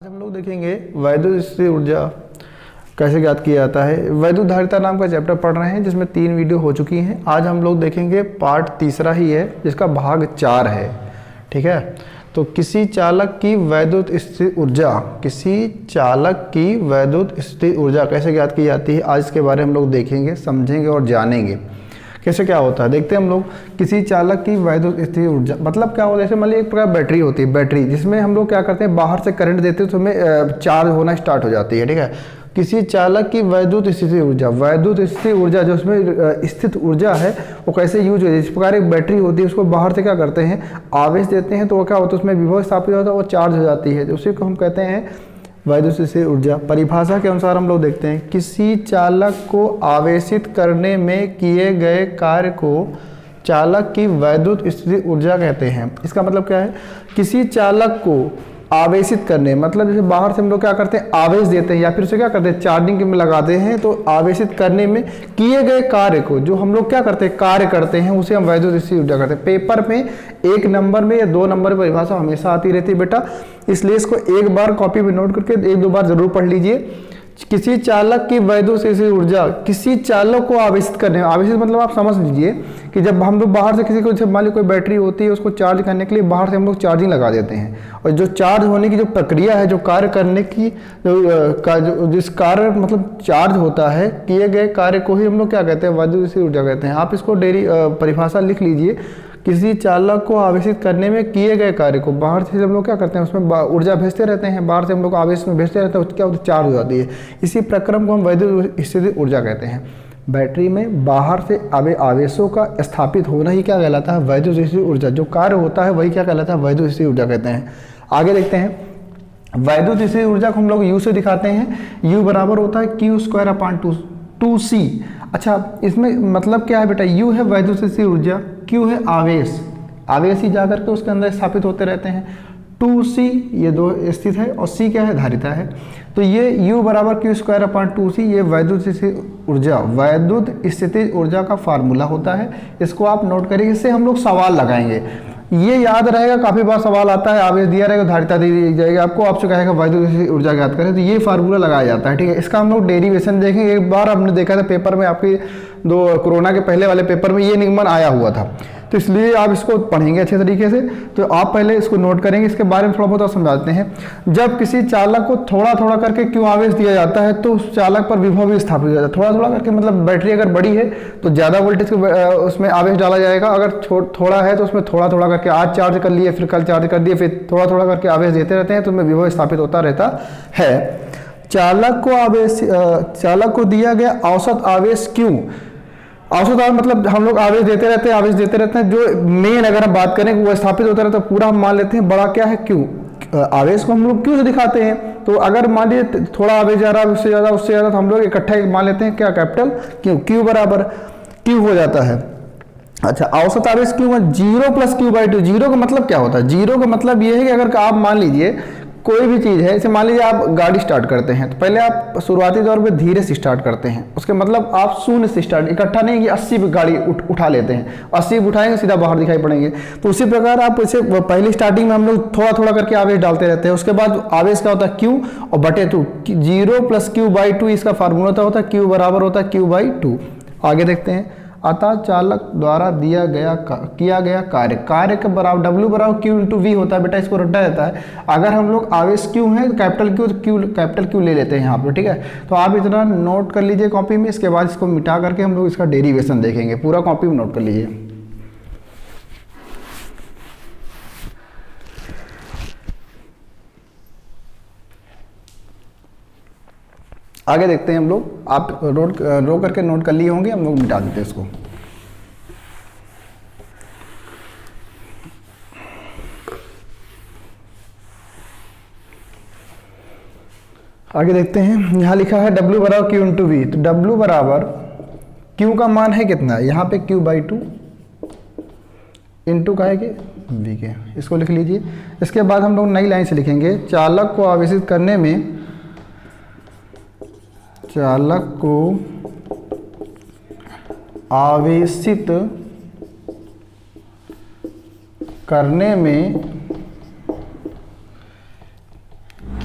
हम लोग देखेंगे वैद्युत स्थिति ऊर्जा कैसे ज्ञात किया जाता है। वैद्युत धारिता नाम का चैप्टर पढ़ रहे हैं जिसमें 3 वीडियो हो चुकी हैं। आज हम लोग देखेंगे पार्ट तीसरा ही है जिसका भाग 4 है। ठीक है, तो किसी चालक की वैद्युत स्थिति ऊर्जा कैसे ज्ञात की जाती है, आज इसके बारे में हम लोग देखेंगे, समझेंगे और जानेंगे कैसे क्या होता है। देखते हैं हम लोग किसी चालक की वैद्युत स्थिति ऊर्जा मतलब क्या होता है। जैसे मान लीजिए एक प्रकार बैटरी होती है, बैटरी जिसमें हम लोग क्या करते हैं, बाहर से करंट देते हैं तो उसमें चार्ज होना स्टार्ट हो जाती है। ठीक है, किसी चालक की वैद्युत स्थिति ऊर्जा जो उसमें स्थित ऊर्जा है वो कैसे यूज होती है। इस प्रकार एक बैटरी होती है, उसको बाहर से क्या करते हैं, आवेश देते हैं तो वो क्या होता है, उसमें विभव स्थापित होता है, वो चार्ज हो जाती है, तो उसी को हम कहते हैं वैद्युत स्थिति ऊर्जा। परिभाषा के अनुसार हम लोग देखते हैं, किसी चालक को आवेशित करने में किए गए कार्य को चालक की वैद्युत स्थिति ऊर्जा कहते हैं। इसका मतलब क्या है, किसी चालक को आवेशित करने मतलब जैसे बाहर से हम लोग क्या करते हैं, आवेश देते हैं या फिर उसे क्या करते हैं, चार्जिंग में लगाते हैं, तो आवेशित करने में किए गए कार्य को जो हम लोग क्या करते हैं, कार्य करते हैं, उसे हम वैद्युत स्थिति ऊर्जा करते हैं। पेपर में 1 नंबर में या 2 नंबर में परिभाषा हमेशा आती रहती है बेटा, इसलिए इसको एक बार कॉपी में नोट करके 1-2 बार जरूर पढ़ लीजिए। किसी चालक की वैद्युत स्थिति ऊर्जा, किसी चालक को आवेशित करने, आवेशित मतलब आप समझ लीजिए कि जब हम लोग बाहर से किसी को, मान लीजिए कोई बैटरी होती है, उसको चार्ज करने के लिए बाहर से हम लोग चार्जिंग लगा देते हैं, और जो चार्ज होने की जो प्रक्रिया है, जो कार्य करने की जिस कार्य मतलब चार्ज होता है, किए गए कार्य को ही हम लोग क्या कहते हैं, वैद्युत स्थिति ऊर्जा कहते हैं। आप इसको परिभाषा लिख लीजिए, किसी चालक को आवेशित करने में किए गए कार्य को, बाहर से हम लोग क्या करते हैं, उसमें ऊर्जा भेजते रहते हैं, बाहर से हम लोग आवेश में भेजते रहते हैं, उसकी क्या होती है, चार्ज हो जाती है। इसी प्रक्रम को हम वैद्युत स्थिति ऊर्जा कहते हैं। बैटरी में बाहर से आवेशों का स्थापित होना ही क्या कहलाता है, वैद्युत स्थिति ऊर्जा। जो कार्य होता है वही क्या कहलाता है, वैद्युत स्थिति ऊर्जा कहते हैं। आगे देखते हैं, वैद्युत स्थिति ऊर्जा को हम लोग यू से दिखाते हैं। यू बराबर होता है Q²/2C। अच्छा, इसमें मतलब क्या है बेटा, यू है वैद्युत स्थिति ऊर्जा, क्यू है आवेश, आवेश ही जाकर के उसके अंदर स्थापित होते रहते हैं। 2C ये 2 स्थित है और C क्या है, धारिता है। तो ये U बराबर Q²/2C ये वैद्युत स्थिति ऊर्जा का फार्मूला होता है। इसको आप नोट करिए, इससे हम लोग सवाल लगाएंगे, ये याद रहेगा। काफी बार सवाल आता है, आवेश दिया रहेगा, धारिता दी जाएगी आपको, आपसे कहेगा वैद्युत स्थिति ऊर्जा ज्ञात करें, तो ये फार्मूला लगाया जाता है। ठीक है, इसका हम लोग डेरिवेशन देखेंगे। एक बार हमने देखा था पेपर में, आपकी कोरोना के पहले वाले पेपर में ये निगमन आया हुआ था, तो इसलिए आप इसको पढ़ेंगे अच्छे तरीके से। तो आप पहले इसको नोट करेंगे, इसके बारे में थोड़ा बहुत समझाते हैं। जब किसी चालक को थोड़ा थोड़ा करके क्यों आवेश दिया जाता है, तो उस चालक पर विभव भी स्थापित हो जाता है। थोड़ा थोड़ा करके मतलब बैटरी अगर बड़ी है तो ज़्यादा वोल्टेज उसमें आवेश डाला जाएगा, अगर थोड़ा है तो उसमें थोड़ा थोड़ा करके आज चार्ज कर लिए, फिर कल चार्ज कर दिए, फिर थोड़ा थोड़ा करके आवेश देते रहते हैं, तो उसमें विभव स्थापित होता रहता है। चालक को दिया गया औसत आवेश क्यों, औसत आवेश मतलब हम लोग आवेश देते रहते हैं, जो मेन अगर हम बात करें वो स्थापित होता रहता है, पूरा हम मान लेते हैं बड़ा क्या है, क्यों। आवेश को हम लोग क्यों से दिखाते हैं, तो अगर मान लीजिए थोड़ा आवेश जा रहा है, उससे ज़्यादा तो हम लोग इकट्ठा मान लेते हैं क्या, कैपिटल क्यू। क्यू बराबर क्यू हो जाता है। अच्छा, औसत आवेश क्यू में 0 + Q/2। 0 का मतलब क्या होता है, 0 का मतलब ये है कि अगर आप मान लीजिए कोई भी चीज़ है, जैसे मान लीजिए आप गाड़ी स्टार्ट करते हैं, तो पहले आप शुरुआती दौर में धीरे से स्टार्ट करते हैं, उसके मतलब आप 0 से स्टार्ट, इकट्ठा नहीं कि 80 पे गाड़ी उठा लेते हैं, 80 उठाएंगे सीधा बाहर दिखाई पड़ेंगे। तो उसी प्रकार आप इसे पहली स्टार्टिंग में हम लोग थोड़ा थोड़ा करके आवेश डालते रहते हैं, उसके बाद आवेश क्या होता है, Q और बटे 2। 0 + Q/2 इसका फार्मूला होता है, Q बराबर होता है Q/2। आगे देखते हैं, अतः चालक द्वारा किया गया कार्य के बराबर W बराबर Q/V होता है बेटा, इसको रटा जाता है। अगर हम लोग आवेश क्यू है तो कैपिटल क्यू ले लेते हैं यहाँ पर। ठीक है, तो आप इतना नोट कर लीजिए कॉपी में, इसके बाद इसको मिटा करके हम लोग इसका डेरिवेशन देखेंगे, पूरा कॉपी में नोट कर लीजिए। आगे देखते हैं हम लोग, आप रो करके नोट कर लिए होंगे, हम लोग मिटा देते हैं इसको। आगे देखते हैं, यहाँ लिखा है W बराबर Q/V, तो W बराबर Q का मान है कितना, यहाँ पे Q/2 इंटू का है कि V के, इसको लिख लीजिए। इसके बाद हम लोग नई लाइन से लिखेंगे, चालक को आवेशित करने में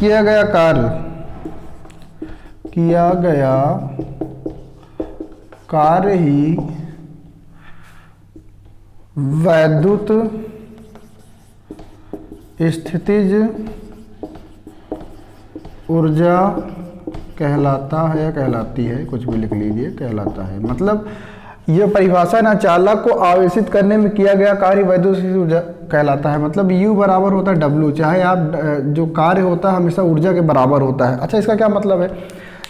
किया गया कार्य ही वैद्युत स्थितिज ऊर्जा कहलाता है या कहलाती है, कुछ भी लिख लीजिए, कहलाता है। मतलब यह परिभाषा ना चालक को आवेशित करने में किया गया कार्य वैद्युत स्थितिज ऊर्जा कहलाता है। मतलब U बराबर होता है W, चाहे आप जो कार्य होता है हमेशा ऊर्जा के बराबर होता है। अच्छा, इसका क्या मतलब है?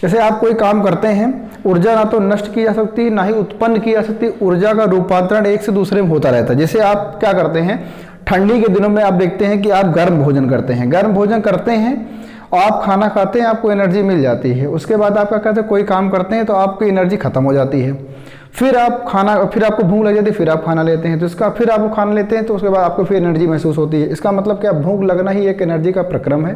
जैसे आप कोई काम करते हैं, ऊर्जा ना तो नष्ट की जा सकती ना ही उत्पन्न की जा सकती, ऊर्जा का रूपांतरण एक से दूसरे में होता रहता है। जैसे आप क्या करते हैं, ठंडी के दिनों में आप देखते हैं कि आप गर्म भोजन करते हैं, और आप खाना खाते हैं, आपको एनर्जी मिल जाती है। उसके बाद आप क्या करते हैं, कोई काम करते हैं तो आपकी एनर्जी खत्म हो जाती है, फिर आपको भूख लग जाती है, फिर आप खाना लेते हैं, तो इसका फिर आप खाना लेते हैं तो उसके बाद आपको फिर एनर्जी महसूस होती है। इसका मतलब क्या, भूख लगना ही एक एनर्जी का प्रक्रम है।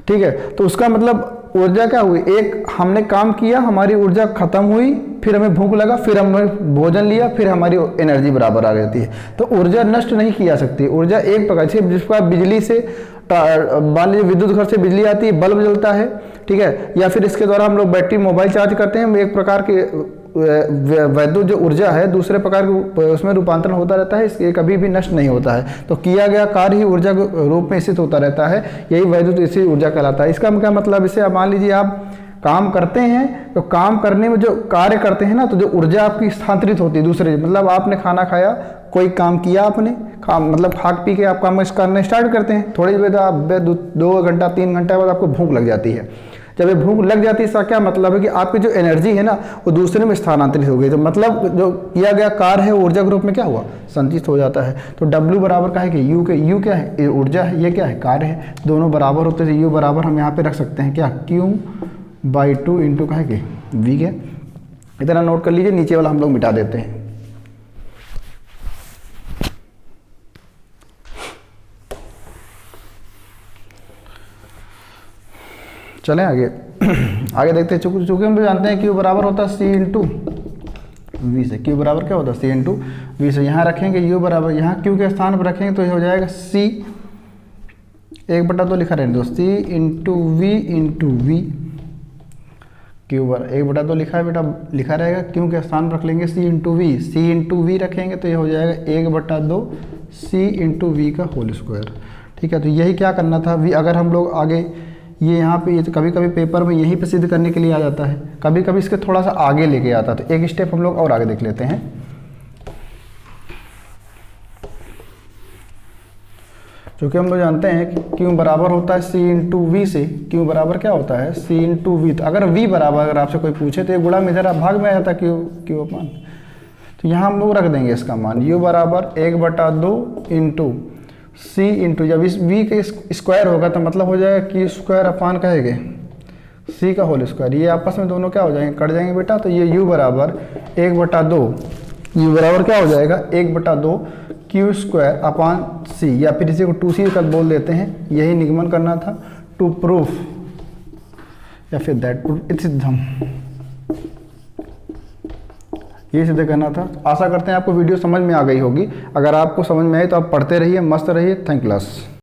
ठीक है, तो उसका मतलब ऊर्जा क्या हुई, एक हमने काम किया, हमारी ऊर्जा खत्म हुई, फिर हमें भूख लगा, फिर हमने भोजन लिया, फिर हमारी एनर्जी बराबर आ जाती है। तो ऊर्जा नष्ट नहीं की जा सकती। ऊर्जा एक प्रकार से, जिस प्रकार बिजली से, मान लीजिए विद्युत घर से बिजली आती है, बल्ब जलता है, ठीक है, या फिर इसके द्वारा हम लोग बैटरी मोबाइल चार्ज करते हैं, एक प्रकार के वैद्युत जो ऊर्जा है दूसरे प्रकार के उसमें रूपांतरण होता रहता है, ये कभी भी नष्ट नहीं होता है। तो किया गया कार्य ही ऊर्जा के रूप में स्थित होता रहता है, यही वैद्युत स्थितिज ऊर्जा कहलाता है। इसका क्या मतलब, इसे आप मान लीजिए आप काम करते हैं, तो काम करने में जो कार्य करते हैं ना, तो जो ऊर्जा आपकी स्थानांतरित होती है दूसरे, मतलब आपने खाना खाया, कोई काम किया आपने, काम मतलब खा पी के आप काम करना स्टार्ट करते हैं, थोड़ी देर बाद 2 घंटा 3 घंटा बाद आपको भूख लग जाती है। जब ये भूख लग जाती है, इसका क्या मतलब है कि आपकी जो एनर्जी है ना वो दूसरे में स्थानांतरित हो गई। तो मतलब जो किया गया कार्य है ऊर्जा के रूप में क्या हुआ, संचित हो जाता है। तो W बराबर का है कि U क्या है, ऊर्जा है, ये क्या है, कार्य है। दोनों बराबर होते थे, U बराबर हम यहाँ पे रख सकते हैं क्या, Q/2 इंटू का है कि V के। इतना नोट कर लीजिए, नीचे वाला हम लोग मिटा देते हैं। चलें आगे आगे देखते हैं। चूंकि हम लोग जानते हैं Q बराबर होता है C इंटू V से। Q बराबर क्या होता है, C इंटू V से। यहाँ रखेंगे U बराबर, यहाँ Q के स्थान पर रखेंगे तो ये हो जाएगा C 1/2 लिखा रहने दो, C into V into V। Q बराबर 1/2 लिखा है बेटा, लिखा रहेगा, Q के स्थान पर रख लेंगे C into V, C into V रखेंगे तो ये हो जाएगा 1/2 C इंटू V का होल स्क्वायर। ठीक है, तो यही क्या करना था। अगर हम लोग आगे ये यहाँ पे, ये कभी कभी पेपर में यहीं पे सिद्ध करने के लिए आ जाता है, कभी कभी इसके थोड़ा सा आगे लेके आता है। तो एक स्टेप हम लोग और आगे देख लेते हैं। क्योंकि हम लोग जानते हैं कि Q बराबर होता है C इंटू V से। Q बराबर क्या होता है, C इंटू V। तो अगर V बराबर अगर आपसे कोई पूछे तो ये गुणा में इधर भाग में आ जाता है Q अपान। तो यहाँ हम लोग रख देंगे इसका मान, U बराबर 1/2 इंटू C इंटू, जब इस V के स्क्वायर होगा तो मतलब हो जाएगा Q स्क्वायर अपान कहेंगे C का होल स्क्वायर। ये आपस में दोनों क्या हो जाएंगे, कट जाएंगे बेटा। तो ये U बराबर 1/2, U बराबर क्या हो जाएगा 1/2 Q स्क्वायर अपान C, या फिर इसी को 2C का बोल देते हैं। यही निगमन करना था, टू प्रूफ या फिर दैट प्रूफ, इट सिद्धम, ये सिद्ध करना था। आशा करते हैं आपको वीडियो समझ में आ गई होगी। अगर आपको समझ में आई तो आप पढ़ते रहिए, मस्त रहिए। Thank class.